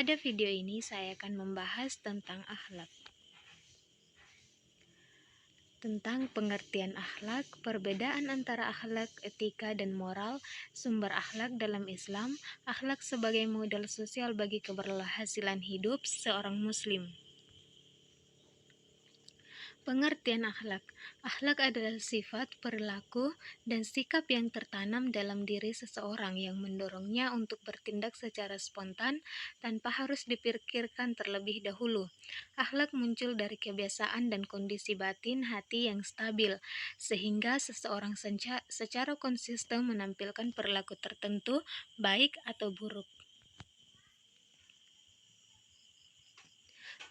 Pada video ini saya akan membahas tentang akhlak. Tentang pengertian akhlak, perbedaan antara akhlak, etika, dan moral, sumber akhlak dalam Islam, akhlak sebagai modal sosial bagi keberhasilan hidup seorang muslim. Pengertian akhlak. Akhlak adalah sifat, perilaku, dan sikap yang tertanam dalam diri seseorang yang mendorongnya untuk bertindak secara spontan tanpa harus dipikirkan terlebih dahulu. Akhlak muncul dari kebiasaan dan kondisi batin hati yang stabil, sehingga seseorang secara konsisten menampilkan perilaku tertentu, baik atau buruk.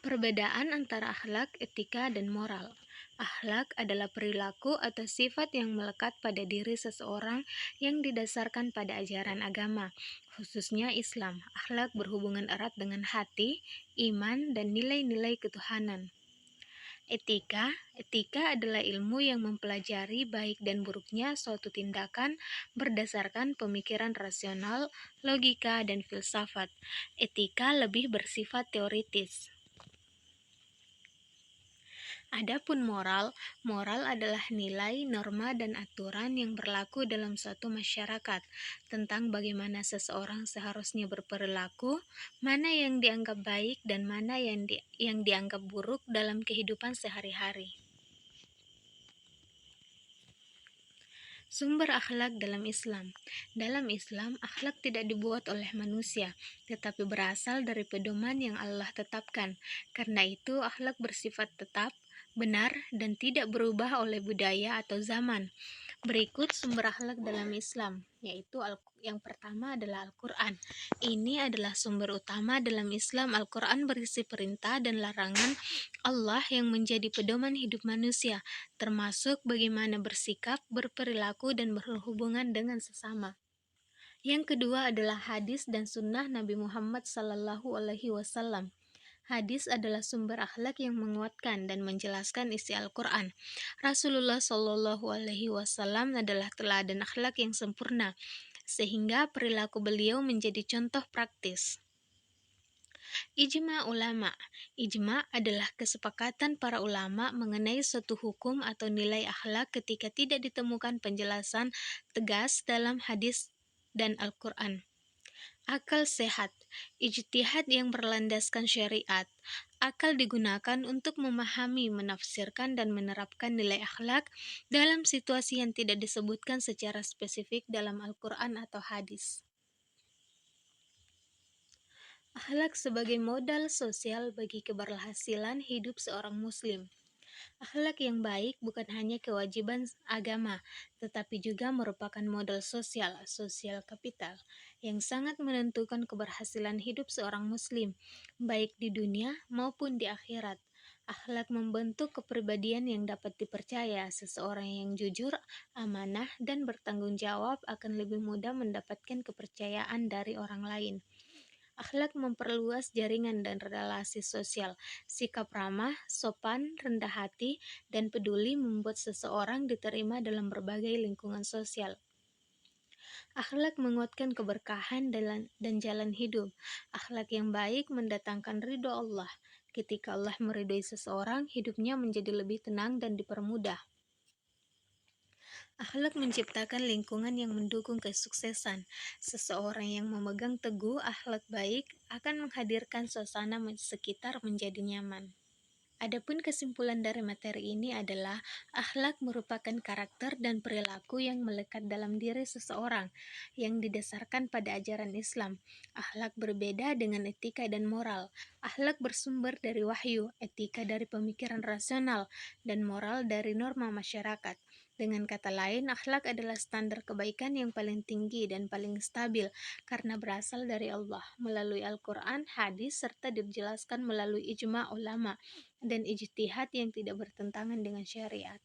Perbedaan antara akhlak, etika, dan moral. Akhlak adalah perilaku atau sifat yang melekat pada diri seseorang yang didasarkan pada ajaran agama, khususnya Islam. Akhlak berhubungan erat dengan hati, iman, dan nilai-nilai ketuhanan. Etika adalah ilmu yang mempelajari baik dan buruknya suatu tindakan berdasarkan pemikiran rasional, logika, dan filsafat. Etika lebih bersifat teoritis. Adapun moral adalah nilai, norma, dan aturan yang berlaku dalam suatu masyarakat tentang bagaimana seseorang seharusnya berperilaku, mana yang dianggap baik dan mana yang dianggap buruk dalam kehidupan sehari-hari. Sumber akhlak dalam Islam. Dalam Islam, akhlak tidak dibuat oleh manusia, tetapi berasal dari pedoman yang Allah tetapkan. Karena itu, akhlak bersifat tetap, benar, dan tidak berubah oleh budaya atau zaman. Berikut sumber akhlak dalam Islam, yaitu yang pertama adalah Al-Quran. Ini adalah sumber utama dalam Islam. Al-Quran berisi perintah dan larangan Allah yang menjadi pedoman hidup manusia, termasuk bagaimana bersikap, berperilaku, dan berhubungan dengan sesama. Yang kedua adalah hadis dan sunnah Nabi Muhammad SAW. Hadis adalah sumber akhlak yang menguatkan dan menjelaskan isi Al-Quran. Rasulullah SAW adalah teladan akhlak yang sempurna, sehingga perilaku beliau menjadi contoh praktis. Ijma ulama. Ijma adalah kesepakatan para ulama mengenai suatu hukum atau nilai akhlak ketika tidak ditemukan penjelasan tegas dalam hadis dan Al-Quran. Akal sehat, ijtihad yang berlandaskan syariat. Akal digunakan untuk memahami, menafsirkan, dan menerapkan nilai akhlak dalam situasi yang tidak disebutkan secara spesifik dalam Al-Quran atau hadis. Akhlak sebagai modal sosial bagi keberhasilan hidup seorang muslim. Akhlak yang baik bukan hanya kewajiban agama, tetapi juga merupakan modal sosial kapital, yang sangat menentukan keberhasilan hidup seorang muslim, baik di dunia maupun di akhirat. Akhlak membentuk kepribadian yang dapat dipercaya. Seseorang yang jujur, amanah, dan bertanggung jawab akan lebih mudah mendapatkan kepercayaan dari orang lain. Akhlak memperluas jaringan dan relasi sosial. Sikap ramah, sopan, rendah hati, dan peduli membuat seseorang diterima dalam berbagai lingkungan sosial. Akhlak menguatkan keberkahan dan jalan hidup. Akhlak yang baik mendatangkan ridho Allah. Ketika Allah meridhoi seseorang, hidupnya menjadi lebih tenang dan dipermudah. Akhlak menciptakan lingkungan yang mendukung kesuksesan. Seseorang yang memegang teguh akhlak baik akan menghadirkan suasana sekitar menjadi nyaman. Adapun kesimpulan dari materi ini adalah akhlak merupakan karakter dan perilaku yang melekat dalam diri seseorang yang didasarkan pada ajaran Islam. Akhlak berbeda dengan etika dan moral. Akhlak bersumber dari wahyu, etika dari pemikiran rasional, dan moral dari norma masyarakat. Dengan kata lain, akhlak adalah standar kebaikan yang paling tinggi dan paling stabil karena berasal dari Allah melalui Al-Quran, hadis, serta dijelaskan melalui ijma ulama dan ijtihad yang tidak bertentangan dengan syariat.